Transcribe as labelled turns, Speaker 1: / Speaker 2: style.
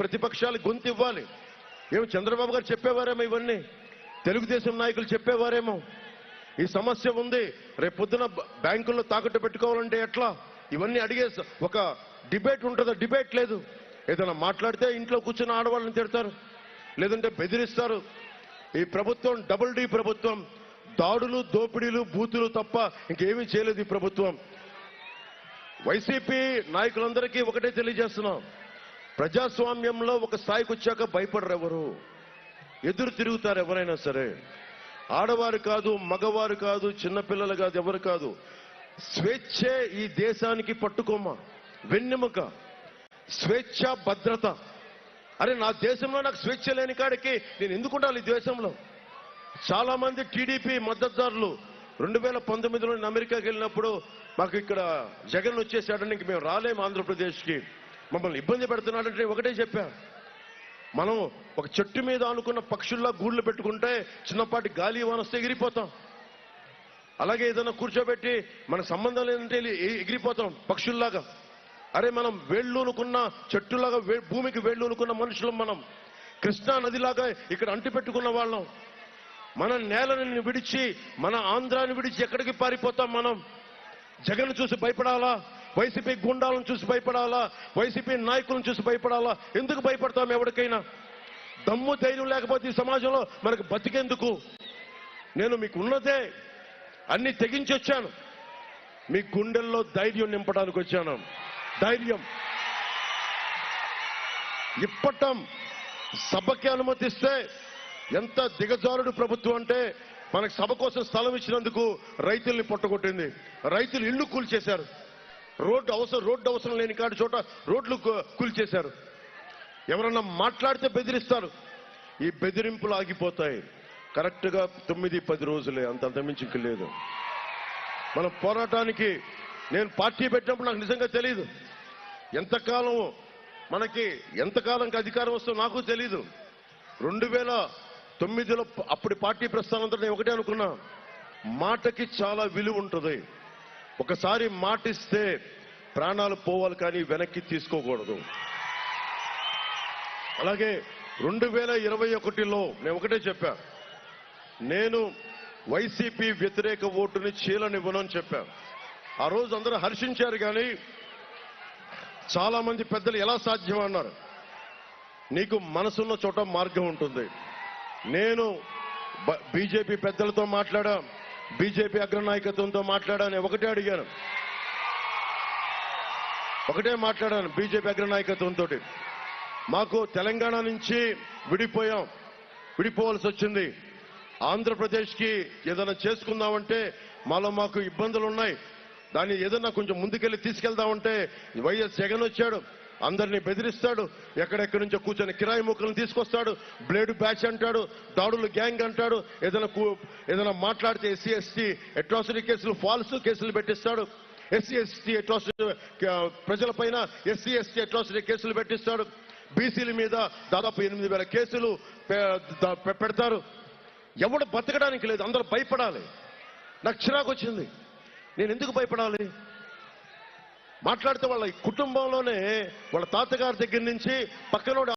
Speaker 1: ప్రతిపక్షాలు గొంతు ఇవ్వాలి. ఏమో చంద్రబాబు గారు చెప్పేవారేమో, ఇవన్నీ తెలుగుదేశం నాయకులు చెప్పేవారేమో. ఈ సమస్య ఉంది, రేపు పొద్దున బ్యాంకుల్లో తాకట్టు పెట్టుకోవాలంటే ఎట్లా, ఇవన్నీ అడిగే ఒక డిబేట్ ఉంటుందా? డిబేట్ లేదు. ఏదైనా మాట్లాడితే ఇంట్లో కూర్చున్న ఆడవాళ్ళని తిడతారు, లేదంటే బెదిరిస్తారు. ఈ ప్రభుత్వం డబుల్ డి ప్రభుత్వం. దాడులు, దోపిడీలు, బూతులు తప్ప ఇంకేమీ చేయలేదు ఈ ప్రభుత్వం. వైసీపీ నాయకులందరికీ ఒకటే తెలియజేస్తున్నాం, ప్రజాస్వామ్యంలో ఒక స్థాయికి వచ్చాక భయపడరు ఎవరు, ఎదురు తిరుగుతారు ఎవరైనా సరే. ఆడవారు కాదు, మగవారు కాదు, చిన్నపిల్లలు కాదు, ఎవరు కాదు. స్వేచ్ఛే ఈ దేశానికి పట్టుకోమ, వెన్నెముక. స్వేచ్ఛ, భద్రత. అరే నా దేశంలో నాకు స్వేచ్ఛ లేని కాడికి నేను ఎందుకు ఉండాలి ఈ దేశంలో? చాలా మంది టీడీపీ మద్దతుదారులు 2019లో అమెరికాకి వెళ్ళినప్పుడు మాకు ఇక్కడ జగన్ వచ్చేసాడని ఇంక మేము రాలేము ఆంధ్రప్రదేశ్కి, మమ్మల్ని ఇబ్బంది పెడుతున్నాడంటే ఒకటే చెప్పా, మనం ఒక చెట్టు మీద అనుకున్న పక్షుల్లా గూళ్ళు పెట్టుకుంటే చిన్నపాటి గాలి వాన వస్తే ఎగిరిపోతాం. అలాగే ఏదైనా కూర్చోబెట్టి మనకు సంబంధం లేదంటే ఎగిరిపోతాం పక్షుల్లాగా. అరే మనం వేళ్ళూనుకున్న చెట్టులాగా, భూమికి వేళ్ళూనుకున్న మనుషులం మనం. కృష్ణా నదిలాగా ఇక్కడ అంటి పెట్టుకున్న వాళ్ళం. మన నేలని విడిచి, మన ఆంధ్రాన్ని విడిచి ఎక్కడికి పారిపోతాం మనం? జగన్ చూసి భయపడాలా? వైసీపీ గుండాలను చూసి భయపడాలా? వైసీపీ నాయకులను చూసి భయపడాలా? ఎందుకు భయపడతాం? ఎవరికైనా దమ్ము ధైర్యం లేకపోతే ఈ సమాజంలో మనకు బతికేందుకు? నేను మీకు ఉన్నదే అన్ని తెగించి వచ్చాను, మీ గుండెల్లో ధైర్యం నింపడానికి వచ్చాను. ధైర్యం ఇప్పటం. సభకి అనుమతిస్తే ఎంత దిగజారుడు ప్రభుత్వం అంటే, మనకు సభ కోసం స్థలం ఇచ్చినందుకు రైతుల్ని పొట్టగొట్టింది. రైతులు ఇళ్లు కూల్చేశారు. రోడ్డు అవసరం లేని కాడి చోట రోడ్లు కూల్చేశారు. ఎవరన్నా మాట్లాడితే బెదిరిస్తారు. ఈ బెదిరింపులు ఆగిపోతాయి కరెక్ట్గా 9-10 రోజులే, అంత మించి ఇంక లేదు. మన పోరాటానికి నేను పార్టీ పెట్టినప్పుడు నాకు నిజంగా తెలియదు ఎంతకాలంకి అధికారం వస్తుందో నాకు తెలీదు. 2009లో అప్పుడు పార్టీ ప్రస్థానంతో నేను ఒకటే అనుకున్నా, మాటకి చాలా విలువ ఉంటుంది. ఒకసారి మాటిస్తే ప్రాణాలు పోవాలి కానీ వెనక్కి తీసుకోకూడదు. అలాగే 2021లో నేను ఒకటే చెప్పా, నేను వైసీపీ వ్యతిరేక ఓటుని చీలనివ్వను అని చెప్పా. ఆ రోజు అందరూ హర్షించారు, కానీ చాలా మంది పెద్దలు ఎలా సాధ్యం అన్నారు. నీకు మనసున్న చోట మార్గం ఉంటుంది. నేను బీజేపీ పెద్దలతో మాట్లాడా, బీజేపీ అగ్రనాయకత్వంతో మాట్లాడాను. ఒకటే మాట్లాడాను బీజేపీ అగ్రనాయకత్వంతో. మాకు తెలంగాణ నుంచి విడిపోవాల్సి వచ్చింది. ఆంధ్రప్రదేశ్కి ఏదైనా చేసుకుందామంటే మాకు ఇబ్బందులు ఉన్నాయి. దాన్ని ఏదన్నా కొంచెం ముందుకెళ్ళి తీసుకెళ్దామంటే వైఎస్ జగన్ వచ్చాడు, అందరినీ బెదిరిస్తాడు. ఎక్కడెక్కడి నుంచో కూర్చొని కిరాయి ముక్కలను తీసుకొస్తాడు, బ్లేడ్ బ్యాచ్ అంటాడు, దాడులు గ్యాంగ్ అంటాడు. ఏదైనా మాట్లాడితే ఎస్సీ ఎస్టీ అట్రాసిటీ కేసులు, ఫాల్స్ కేసులు పెట్టిస్తాడు. ఎస్సీ ఎస్టీ అట్రాసిటీ ప్రజల పైన ఎస్సీ ఎస్టీ అట్రాసిటీ కేసులు పెట్టిస్తాడు. బీసీల మీద దాదాపు 8,000 కేసులు పెడతారు. ఎవడు బతకడానికి లేదు, అందరూ భయపడాలి. నాకు చిరాకు వచ్చింది, నేను ఎందుకు భయపడాలి? మాట్లాడితే వాళ్ళ కుటుంబంలోనే వాళ్ళ తాతగారి దగ్గర నుంచి పక్కనోడు